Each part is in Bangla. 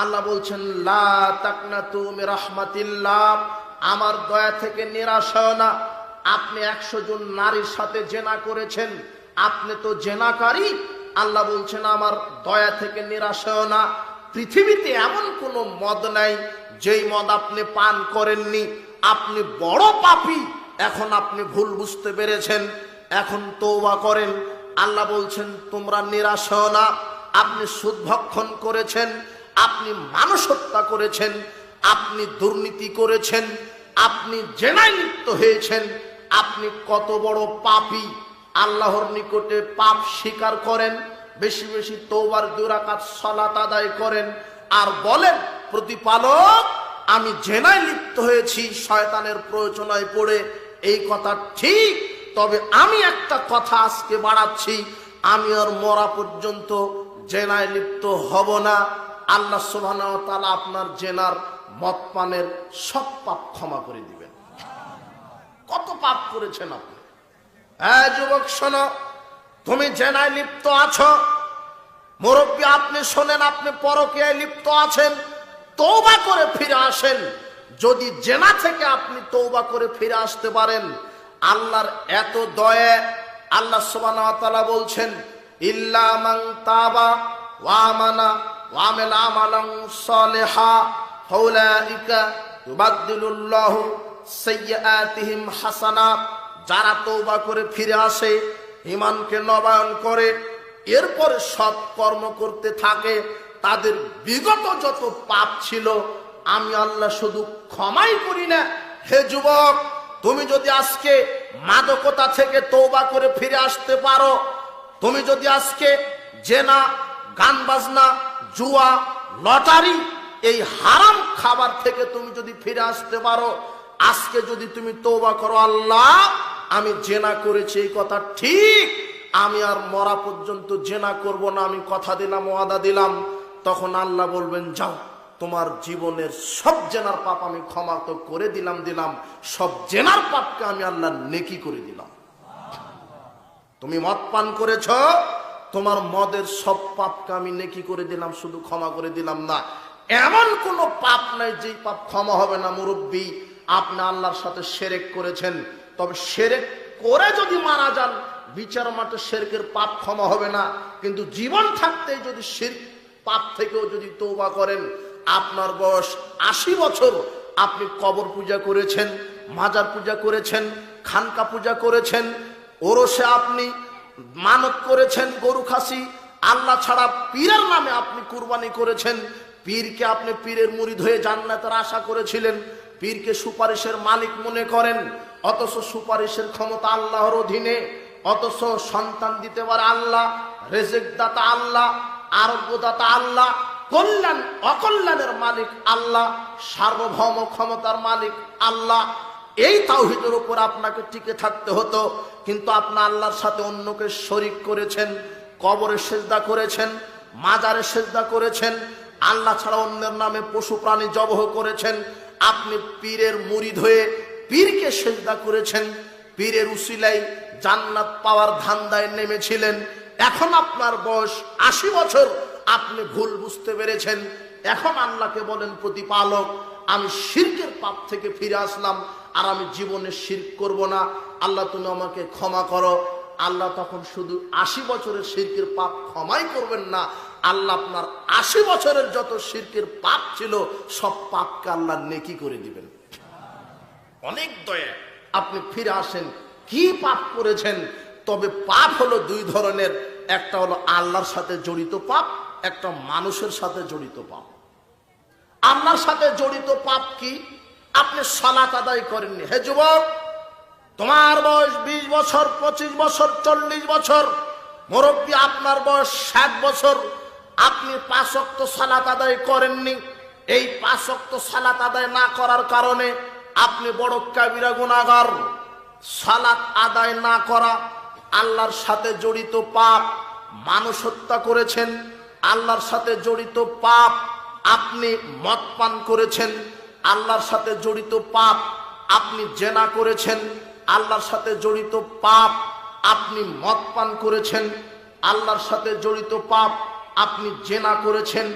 আল্লাহ বলছেন লা তাকনাতু মির রাহমাতিল্লাহ, আমার দয়া থেকে নিরাশ হও না। আপনি 100 জন নারীর সাথে জেনা করেছেন, আপনি তো জেনাকারী। আল্লাহ বলছেন আমার দয়া থেকে নিরাশ হও না। পৃথিবীতে এমন কোনো মদ নাই যেই মদ আপনি পান করেননি। আপনি বড় পাপী, এখন আপনি ভুল বুঝতে পেরেছেন, এখন তওবা করেন। আল্লাহ বলছেন তোমরা নিরাশ হও না। আপনি সুদ ভক্ষণ করেছেন, আপনি মানুষ হত্যা করেছেন, আপনি দুর্নীতি করেছেন, আপনি জেনায় লিপ্ত হয়েছেন, আপনি কত বড় পাপী। আল্লাহর নিকটে পাপ স্বীকার করেন, বেশি বেশি তওবার 2 রাকাত সালাত আদায় করেন, আর বলেন প্রতিপালক আমি জেনায় লিপ্ত হয়েছি শয়তানের প্ররোচনায় পড়ে। এই কথা ঠিক, তবে আমি একটা কথা আজকে বাড়াচ্ছি, আমি আর মরা পর্যন্ত জেনায় লিপ্ত হব না। আল্লাহ সুবহানাহু ওয়া তাআলা আপনার জেনার মদ পানের সব পাপ ক্ষমা করে দিবেন। কত পাপ করেছেন আপনি। হ্যাঁ যুবক শোনো, তুমি জেনায় লিপ্ত আছো। মুরব্বী আপনি শোনেন, আপনি পরকীয়ায় লিপ্ত আছেন, তওবা করে ফিরে আসেন। যদি জেনা থেকে আপনি তওবা করে ফিরে আসতে পারেন, আল্লাহর এত দয়া। আল্লাহ সুবহানাহু ওয়া তাআলা বলছেন ইল্লা মান তাবা ওয়া আমানা ওয়া আমিলা আমালান সালিহা ফাউলাইকা ইউবাদদিলুল্লাহু সাইয়্যাতিহিম হাসানাত। যারা তওবা করে ফিরে আসে, ঈমানকে নবায়ন করে, এরপরে সৎ কর্ম করতে থাকে, তাদের বিগত যত পাপ ছিল আমি আল্লাহ শুধু ক্ষমাই করি না। হে যুবক, তুমি যদি আজকে মাদকতা থেকে তওবা করে ফিরে আসতে পারো, তুমি যদি আজকে জেনা, গান বাজনা, জুয়া, লটারি, এই হারাম খাবার থেকে তুমি যদি ফিরে আসতে পারো, আজকে যদি তুমি তওবা করো, আল্লাহ আমি জেনা করেছি এই কথা ঠিক, আমি আর মরা পর্যন্ত জেনা করব না, আমি কথা দিলাম, ওয়াদা দিলাম, তখন আল্লাহ বলবেন যাও, তোমার জীবনের সব জেনার পাপ আমি ক্ষমা তো করে দিলাম, সব জেনার পাপকে আমি আল্লাহ নেকি করে দিলাম। তুমি মদ পান করেছ, তোমার মদের সব পাপকে আমি নেকি করে দিলাম, শুধু ক্ষমা করে দিলাম না। এমন কোন পাপ নাই যেই পাপ ক্ষমা হবে না। মুরব্বী আপনি আল্লাহর সাথে শিরক করেছেন, তবে শিরক করে যদি মারা যান, বিচার মাঠে শিরকের পাপ ক্ষমা হবে না। কিন্তু জীবন থাকতেই যদি শিরক পাপ থেকেও যদি তওবা করেন, আপনার বয়স 80 বছর, আপনি কবর পূজা করেছেন, মাজার পূজা করেছেন, খানকা পূজা করেছেন, ওরসে আপনি মানত করেছেন, গরু খাসি, আল্লাহ ছাড়া পীরের নামে আপনি কুরবানি করেছেন, পীরকে আপনি পীরের মুরিদ হয়ে জান্নাতের আশা করেছিলেন, পীরকে সুপারিশের মালিক মনে করেন, অথচ সুপারিশের ক্ষমতা আল্লাহর অধীনে, অথচ সন্তান দিতে পারে আল্লাহ, রেজেক দাতা আল্লাহ, আরোগ্যদাতা আল্লাহ, কল্যাণ অকল্যাণের মালিক আল্লাহ, সার্বভৌম ক্ষমতার মালিক আল্লাহ। এই তাওহীদের উপর আপনাকে টিকে থাকতে হতো, কিন্তু আপনি আল্লাহর সাথে অন্যকে শরীক করেছেন, কবরে সেজদা করেছেন, মাজারে সেজদা করেছেন, আল্লাহ ছাড়া অন্যের নামে পশু প্রাণী জবহ করেছেন। আপনি পীরের মুরিদ হয়ে পীরকে সেজদা করেছেন, পীরের উসিলায় জান্নাত পাওয়ার ধান্দায় নেমেছিলেন। এখন আপনার বয়স 80 বছর, আপনি ভুল বুঝতে পেরেছেন। এখন আল্লাহকে বলেন প্রতিপালক আমি শিরকের পাপ থেকে ফিরে আসলাম, আর আমি জীবনে শিরক করব না, আল্লাহ তুমি আমাকে ক্ষমা করো। আল্লাহ তখন শুধু 80 বছরের শিরকের পাপ ক্ষমাই করবেন না, আল্লাহ আপনার 80 বছরের যত শিরকের পাপ ছিল সব পাপকে আল্লাহ নেকি করে দিবেন। অনেক দয়া। আপনি ফিরে আসেন, কি পাপ করেছেন? তবে পাপ হলো 2 ধরনের, একটা হলো আল্লাহর সাথে জড়িত পাপ, একটা মানুষের সাথে জড়িত পাপ। আল্লাহর সাথে জড়িত পাপ কি? আপনি সালাত আদায় করেননি। হে যুবক, তোমার বয়স 20 বছর, 25 বছর, 40 বছর, মুরব্বী আপনার বয়স 60 বছর, আপনি 5 ওয়াক্ত সালাত আদায় করেননি। এই 5 ওয়াক্ত সালাত আদায় না করার কারণে আপনি বড় কাবিরা গুনাহগার। সালাত আদায় না করা আল্লাহর সাথে জড়িত পাপ। মানুষ হত্যা করেছেন, আল্লাহর সাথে জড়িত পাপ। আপনি মদ পান করেছেন, আল্লাহর সাথে জড়িত পাপ। আপনি জেনা করেছেন, আল্লাহর সাথে জড়িত পাপ। আপনি মদ পান করেছেন, আল্লাহর সাথে জড়িত পাপ। আপনি জেনা করেছেন,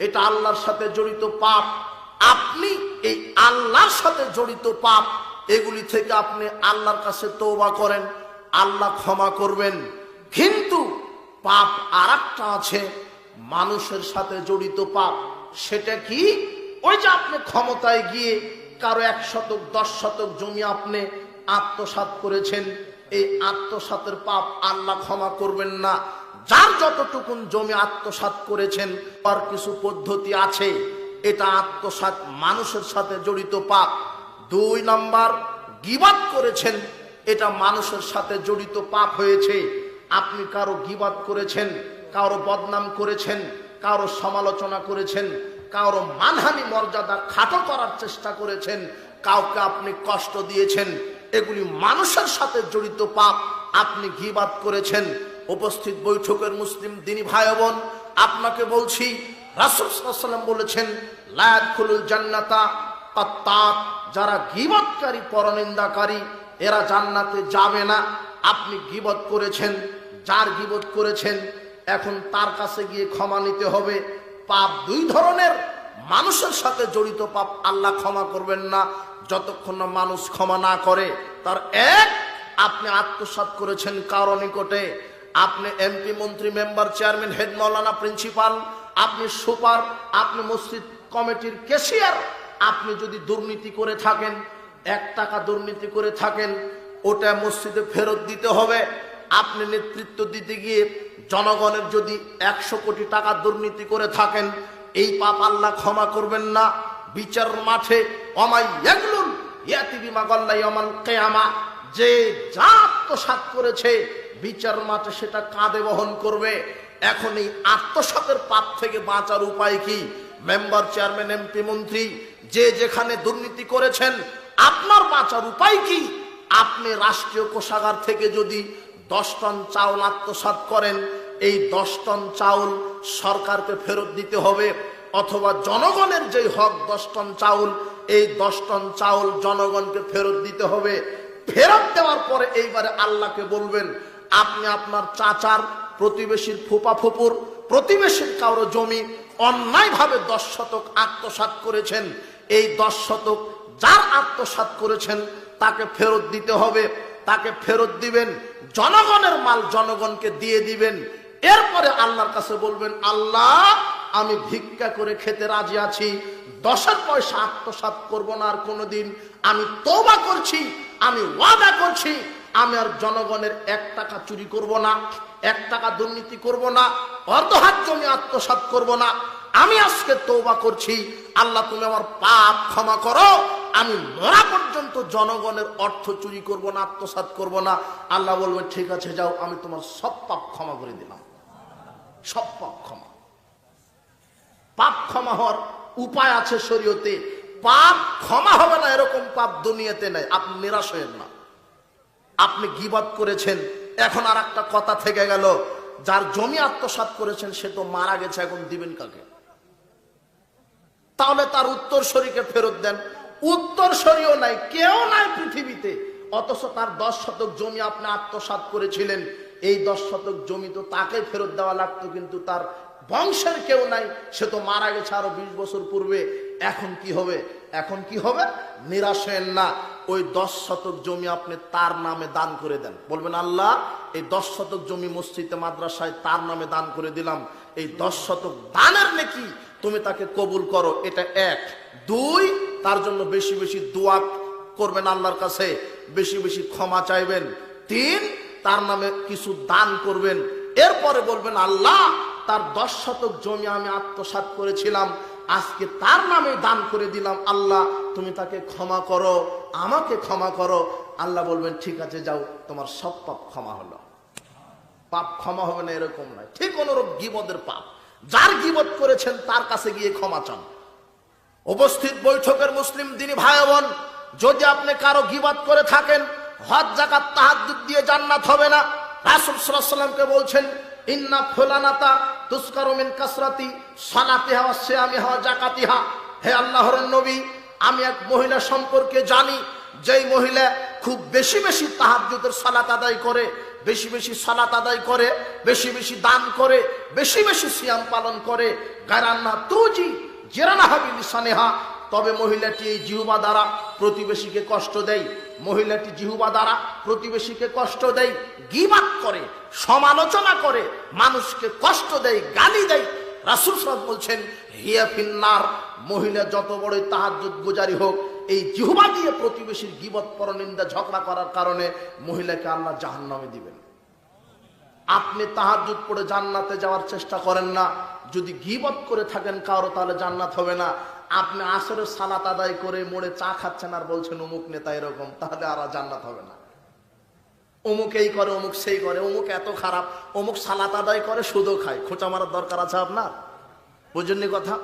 এটা আল্লাহর সাথে জড়িত পাপ। আপনি এই আল্লাহর সাথে জড়িত পাপ এগুলি থেকে আপনি আল্লাহর কাছে তওবা করেন, আল্লাহ ক্ষমা করবেন। কিন্তু পাপ আরেকটা আছে মানুষের সাথে জড়িত পাপ। সেটা কি? ওই যে আপনি ক্ষমতায় গিয়ে কারো 1 শতক 10 শতক জমি আপনি আত্মসাৎ করেছেন, এই আত্মসাতের পাপ আল্লাহ ক্ষমা করবেন না। যার যতটুকুন জমি আত্মসাৎ করেছেন তার কিছু পদ্ধতি আছে, এটা আত্মসাৎ মানুষের সাথে জড়িত পাপ। 2 নম্বর, গীবাত করেছেন, এটা মানুষের সাথে জড়িত পাপ হয়েছে। আপনি কারো গীবাত করেছেন, কারো বদনাম করেছেন, কারো সমালোচনা করেছেন, কারো মানহানি মর্যাদা খাটো করার চেষ্টা করেছেন, কাউকে আপনি কষ্ট দিয়েছেন, এগুলি মানুষের সাথে জড়িত পাপ। আপনি গীবাত করেছেন। উপস্থিত বৈঠকের মুসলিম দিনী ভাই বোন, আপনাকে বলছি, রাসূল সাল্লাল্লাহু আলাইহি ওয়াসাল্লাম বলেছেন, লা ইয়াদখুলুল জান্নাতা কাত্তাত, যারা গীবতকারী পরনিন্দাকারী এরা জান্নাতে যাবে না। আপনি গীবত করেছেন, যার গীবত করেছেন এখন তার কাছে গিয়ে ক্ষমা নিতে হবে। পাপ 2 ধরনের, মানুষের সাথে জড়িত পাপ আল্লাহ ক্ষমা করবেন না যতক্ষণ না মানুষ ক্ষমা না করে। তার 1, আপনি আত্মসাৎ করেছেন কারো নিকটে। আপনি এমপি, মন্ত্রী, মেম্বার, চেয়ারম্যান, হেড মাওলানা, প্রিন্সিপাল, আপনি সুপার, আপনি মসজিদ কমিটির ক্যাশিয়ার, আপনি যদি দুর্নীতি করে থাকেন, 1 টাকা দুর্নীতি করে থাকেন, ওটা মসজিদে ফেরত দিতে হবে। আপনি নেতৃত্ব দিতে গিয়ে জনগণের যদি 100 কোটি টাকা দুর্নীতি করে থাকেন, এই পাপ আল্লাহ ক্ষমা করবেন না। বিচার মাঠে ওমাই ইয়াগলুল ইয়াতি বিমা গাল্লা ইয়াউমাল কিয়ামা, যে যা আত্মসাৎ করেছে বিচার মাঠে সেটা কাঁধে বহন করবে। এখন এই আত্মসাতের পাপ থেকে বাঁচার উপায় কি? মেম্বার, চেয়ারম্যান, এমপি, মন্ত্রী, যে যেখানে দুর্নীতি করেছেন, আপনার বাঁচার উপায় কি? আপনি রাষ্ট্রীয় কোষাগার থেকে যদি 10 টন চাউল আত্মসাৎ করেন, এই 10 টন চাউল সরকারকে ফেরত দিতে হবে, অথবা জনগণের যে হক 10 টন চাউল, এই 10 টন চাউল জনগণকে ফেরত দিতে হবে। ফেরত দেওয়ার পরে এইবারে আল্লাহকে বলবেন, আপনি আপনার চাচার, প্রতিবেশীর, ফুপা ফুপুর, প্রতিবেশীর কারো জমি অন্যায়ভাবে 10 শতক আত্মসাৎ করেছেন, এই 10 শতক যার আত্মসাৎ করেছেন তাকে ফেরত দিতে হবে। তাকে ফেরত দিবেন, জনগণের মাল জনগণকে দিয়ে দিবেন। এরপরে আল্লাহর কাছে বলবেন, আল্লাহ আমি ভিক্ষা করে খেতে রাজি আছি, 10 পয়সা আত্মসাৎ করব না আর কোনোদিন। আমি তওবা করছি, আমি ওয়াদা করছি, আমি আর জনগণের 1 টাকা চুরি করব না, 1 টাকা দুর্নীতি করব না, অর্ধহাত জমি আত্মসাৎ করব না। আমি আজকে তওবা করছি, আল্লাহ তুমি আমার পাপ ক্ষমা করো, আমি মরা পর্যন্ত জনগণের অর্থ চুরি করব না, আত্মসাৎ করব না। আল্লাহ বলবেন, ঠিক আছে যাও, আমি তোমার সব পাপ ক্ষমা করে দিলাম। সব পাপ ক্ষমা। পাপ ক্ষমা হওয়ার উপায় আছে শরীয়তে। পাপ ক্ষমা হবে না এরকম পাপ দুনিয়াতে নাই। আপনি নিরাশ হয়েন না। আপনি গীবত করেছেন, এখন আর একটা কথা থেকে গেল, যার জমি আত্মসাৎ করেছেন সে তো মারা গেছে, এখন দিবেন কাকে? তাহলে তার উত্তরসূরিকে ফেরত দেন। উত্তরসূরিও নাই, কেউ নাই পৃথিবীতে, অথচ তার 10 শতক জমি আপনি আত্মসাৎ করেছিলেন। এই 10 শতক জমি তো তাকে ফেরত দেওয়া লাগতো, কিন্তু তার বংশের কেউ নাই, সে তো মারা গেছে আরো 20 বছর পূর্বে। এখন কি হবে? এখন কি হবে? নিরাশ হয়েন না। ওই 10 শতক জমি আপনি তার নামে দান করে দেন। বলবেন, আল্লাহ এই 10 শতক জমি মসজিদে মাদ্রাসায় তার নামে দান করে দিলাম, এই 10 শতক দানের নেকি তুমি তাকে কবুল করো। এটা 1। 2, তার জন্য বেশি বেশি দোয়া করবেন আল্লাহর কাছে, বেশি বেশি ক্ষমা চাইবেন। 3, তার নামে কিছু দান করবেন। এরপরে বলবেন, আল্লাহ তার 10 শতক জমি আমি আত্মসাৎ করেছিলাম, আজকে তার নামে দান করে দিলাম, আল্লাহ তুমি তাকে ক্ষমা করো, আমাকে ক্ষমা করো। আল্লাহ বলবেন, ঠিক আছে যাও, তোমার সব পাপ ক্ষমা হলো। পাপ ক্ষমা হবে না এরকম নয়। ঠিক অনুরূপ গীবতের পাপ, যার গীবত করেছেন তার কাছে গিয়ে ক্ষমা চান। উপস্থিত বৈঠকের মুসলিম দিনী ভাই বোন, যদি আপনি কারো গীবত করে থাকেন, হজ, যাকাত, তাহাজ্জুদ দিয়ে জান্নাত হবে না। রাসূল সাল্লাল্লাহু আলাইহি ওয়াসাল্লামকে বলছেন, ইন্না ফুলানাতা তুসকারু মিন কাসরাতি সালাতিহা ওয়া সিয়ামিহা ওয়া যাকাতিহা। হে আল্লাহর নবী, আমি এক মহিলা সম্পর্কে জানি, যেই মহিলা খুব বেশি বেশি তাহাজ্জুদের সালাত আদায় করে, বেশি বেশি সালাত আদায় করে, বেশি বেশি দান করে, বেশি বেশি সিয়াম পালন করে, গায়রান্না তুজি জেরানাহাবি লিসানেহা, তবে মহিলাটি এই জিহ্বা দ্বারা প্রতিবেশীকে কষ্ট দেয়, মহিলাটি জিহ্বা দ্বারা প্রতিবেশীকে কষ্ট দেয়, গীবাত করে, সমালোচনা করে, মানুষকে কষ্ট দেয়, গালি দেয়। রাসূল সাল্লাল্লাহু আলাইহি ওয়াসাল্লাম বলছেন হিয়া ফিন্নার, মহিলা যত বড়ই তাহাজ্জুদ গুজারি হোক, এই জিহ্বা দিয়ে প্রতিবেশীর গীবত পরনিন্দা ঝগড়া করার কারণে মহিলাকে আল্লাহ জাহান্নামে দিবেন। আপনি তাহাজ্জুদ পড়ে জান্নাতে যাওয়ার চেষ্টা করেন না, যদি গীবত করে থাকেন কারো তাহলে জান্নাত হবে না। আপনি আসরের সালাত আদায় করে মোড়ে চা খাচ্ছেন আর বলছেন অমুক নেতা এরকম, তাহলে আর জান্নাত হবে না। অমুক এই করে, অমুক সেই করে, অমুক এত খারাপ, অমুক সালাত আদায় করে সুদও খায়, খোঁচা মারার দরকার আছে আপনার? বুঝেননি কথা?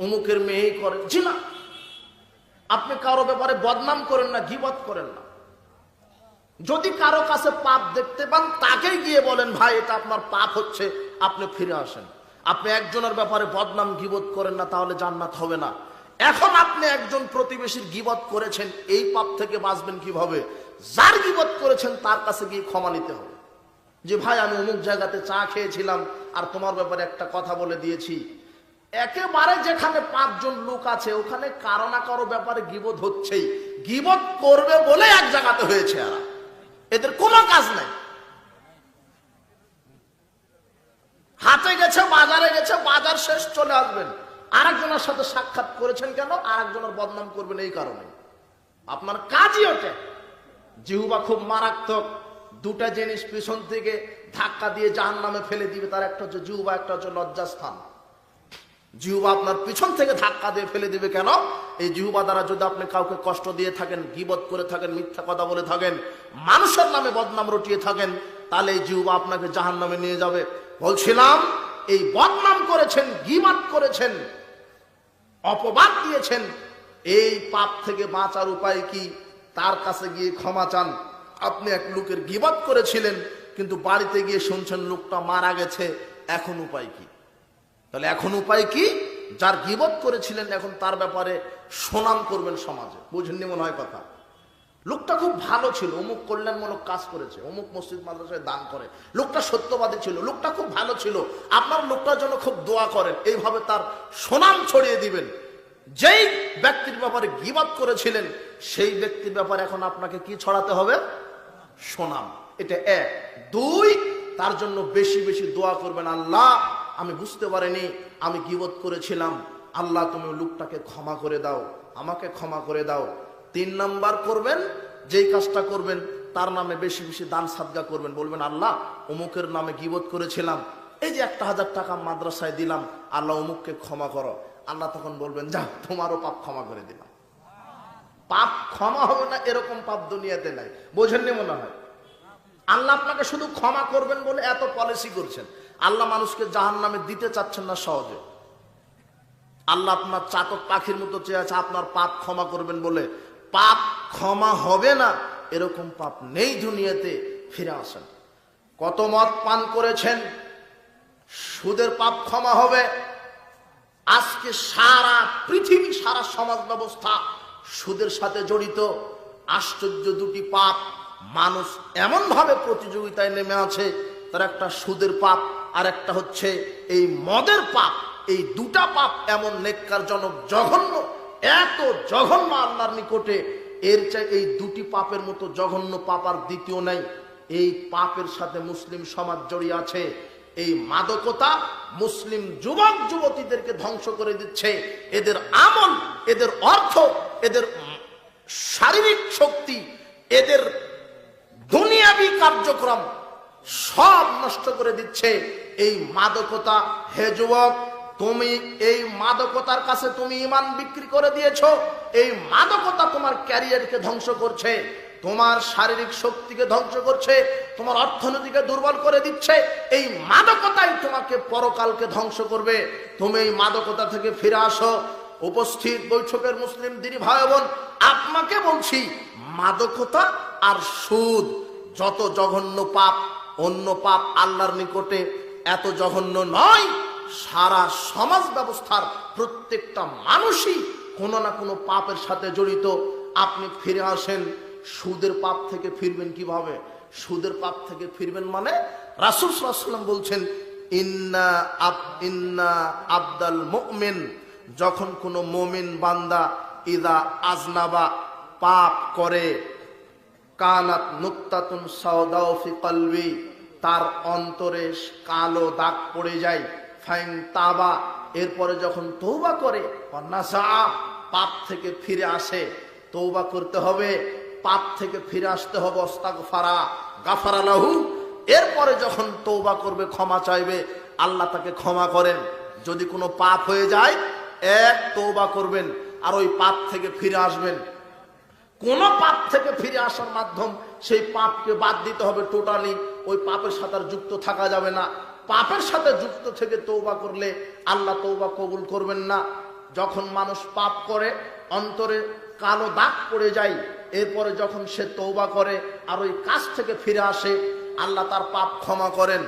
অমুকের মেয়েই করে, জি না। আপনি কারো ব্যাপারে বদনাম করেন না, গীবত করেন না। যদি কারো কাছে পাপ দেখতে পান তাকে গিয়ে বলেন ভাই এটা আপনার পাপ হচ্ছে, আপনি ফিরে আসেন। আপনি একজনের ব্যাপারে বদনাম গীবত করেন না, তাহলে জান্নাত হবে না। এখন আপনি একজন প্রতিবেশীর গীবত করেছেন, এই পাপ থেকে বাঁচবেন কিভাবে? যার গীবত করেছেন তার কাছে গিয়ে ক্ষমা নিতে হবে, যে ভাই আমি অমুক জায়গাতে চা খেয়েছিলাম আর তোমার ব্যাপারে একটা কথা বলে দিয়েছি। একেবারে যেখানে 5 জন লোক আছে ওখানে কারো না কারো ব্যাপারে গীবত হচ্ছেই, গীবত করবে বলে এক জায়গাতে হয়েছে, এরা এদের কোনো কাজ নাই। হাটে গেছে, বাজারে গেছে, বাজার শেষ চলে আসবেন, আরেকজনের সাথে সাক্ষাৎ করেছেন কেন? আরেকজনের বদনাম করবেন এই কারণে। আপনার কাজই ওঠে। জিহ্বা খুব মারাত্মক, দুটা জিনিস পিছন থেকে ধাক্কা দিয়ে জাহান্নামে ফেলে দিবে, তার একটা হচ্ছে জিহ্বা, একটা হচ্ছে লজ্জাস্থান। জিহ্বা আপনার পিছন থেকে ধাক্কা দিয়ে ফেলে দিবে কেন? এই জিহ্বা দ্বারা যদি আপনি কাউকে কষ্ট দিয়ে থাকেন, গীবত করে থাকেন, মিথ্যা কথা বলে থাকেন, মানুষের নামে বদনাম রটিয়ে থাকেন, তাহলে এই জিহ্বা আপনাকে জাহান্নামে নিয়ে যাবে। বলছিলাম এই বদনাম করেছেন, গীবত করেছেন, অপবাদ দিয়েছেন, এই পাপ থেকে বাঁচার উপায় কি? তার কাছে গিয়ে ক্ষমা চান। আপনি এক লোকের গীবত করেছিলেন, কিন্তু বাড়িতে গিয়ে শুনছেন লোকটা মারা গেছে, এখন উপায় কি? তাহলে এখন উপায় কি? যার গীবত করেছিলেন এখন তার ব্যাপারে সুনাম করবেন সমাজে। বুঝেননি মনে হয় কথা? লোকটা খুব ভালো ছিল, অমুক কল্যাণমূলক কাজ করেছে, অমুক মসজিদ মাদ্রাসায় দান করে, লোকটা সত্যবাদী ছিল, লোকটা খুব ভালো ছিল, আপনার লোকটার জন্য খুব দোয়া করেন, এইভাবে তার সুনাম ছড়িয়ে দিবেন। যেই ব্যক্তির ব্যাপারে গীবত করেছিলেন সেই ব্যক্তির ব্যাপারে এখন আপনাকে কি ছড়াতে হবে? সুনাম। এটা 1। 2, তার জন্য বেশি বেশি দোয়া করবেন, আল্লাহ আমি বুঝতে পারিনি আমি গীবত করেছিলাম, আল্লাহ তুমি লোকটাকে ক্ষমা করে দাও, আমাকে ক্ষমা করে দাও। 3 নাম্বার করবেন, যেই কাজটা করবেন তার নামে বেশি বেশি দান সাদকা করবেন। বলবেন আল্লাহ অমুকের নামে গীবত করেছিলাম, এই যে 1000 টাকা মাদ্রাসায় দিলাম, আল্লাহ অমুককে ক্ষমা করো। আল্লাহ তখন বলবেন যা তোমারও পাপ ক্ষমা করে দিলাম। পাপ ক্ষমা হবে না এরকম পাপ দুনিয়াতে নাই। বোঝেননি মনে হয়? আল্লাহ আপনাকে শুধু ক্ষমা করবেন বলে এত পলিসি করছেন। আল্লাহ মানুষকে জাহান্নামে দিতে চাচ্ছেন না সহজে। আল্লাহ আপনার চাতক পাখির মতো চেয়ে আছে আপনার পাপ ক্ষমা করবেন বলে। পাপ ক্ষমা হবে না এরকম পাপ নেই দুনিয়াতে। ফিরে আসেন। কত মদ পান করেছেন, সুদের পাপ ক্ষমা হবে। আজকে সারা পৃথিবী, সারা সমাজ ব্যবস্থা সুদের সাথে জড়িত। আশ্চর্য দুটি পাপ, মানুষ এমন ভাবে প্রতিযোগিতায় নেমে আছে, তার একটা সুদের পাপ আর একটা হচ্ছে এই মদের পাপ। এই দুটা পাপ এমন নেককারজনক, জঘন্য, এত জঘন্য আল্লাহর নিকটে, এর চাই এই দুটি পাপের মতো জঘন্য পাপ আর দ্বিতীয় নাই। এই পাপের সাথে মুসলিম সমাজ জড়িয়ে আছে। এই মাদকতা মুসলিম যুবক যুবতীদেরকে ধ্বংস করে দিচ্ছে। এদের আমল, এদের অর্থ, এদের শারীরিক শক্তি, এদের দুনিয়াবী কার্যক্রম সব নষ্ট করে দিচ্ছে এই মাদকতা। হে যুবক, তুমি এই মাদকতার কাছে তুমি ঈমান বিক্রি করে দিয়েছো। এই মাদকতা তোমার ক্যারিয়ারকে ধ্বংস করছে, তোমার শারীরিক শক্তিকে ধ্বংস করছে, তোমার অর্থনীতিকে দুর্বল করে দিচ্ছে। এই মাদকতাই তোমাকে পরকালকে ধ্বংস করবে। তুমি এই মাদকতা থেকে ফিরে আসো। উপস্থিত বৈঠকের মুসলিম দিনী ভাই বোন, আপনাকে বলছি, মাদকতা আর সুদ যত জঘন্য পাপ, অন্য পাপ আল্লাহর নিকটে এত জঘন্য নয়। সারা সমাজ ব্যবস্থার প্রত্যেকটা মানুষই কোনো না কোনো পাপের সাথে জড়িত। আপনি ফিরে আসেন। সুদের পাপ থেকে ফিরবেন কিভাবে? সুদের পাপ থেকে ফিরবেন মানে রাসূল সাল্লাল্লাহু আলাইহি ওয়াসাল্লাম বলছেন, ইন্না আবদাল মুমিন, যখন কোনো মুমিন বান্দা ইদা আজনাবা পাপ করে, কানাত নুক্তাতুন সাওদাউ ফি কলবি, তার অন্তরে কালো দাগ পড়ে যায়। ফাইন তাবা, এরপরে যখন তওবা করে, নাসা, পাপ থেকে ফিরে আসে। তওবা করতে হবে, পাপ থেকে ফিরে আসতে হবে। আস্তাগফারা গাফারা লাহু, এরপরে যখন তওবা করবে, ক্ষমা চাইবে, আল্লাহ তাকে ক্ষমা করেন। যদি কোনো পাপ হয়ে যায়, এক তওবা করবেন আর ওই পাপ থেকে ফিরে আসবেন। কোন পাপ থেকে ফিরে আসার মাধ্যম, সেই পাপকে বাদ দিতে হবে টোটালি। ওই পাপের সাথে আর যুক্ত থাকা যাবে না। পাপের সাথে যুক্ত থেকে তওবা করলে আল্লাহ তওবা কবুল করবেন না। যখন মানুষ পাপ করে, অন্তরে কালো দাগ পড়ে যায়, এরপরে যখন সে তওবা করে আর ওই কাজ থেকে ফিরে আসে, আল্লাহ তার পাপ ক্ষমা করেন।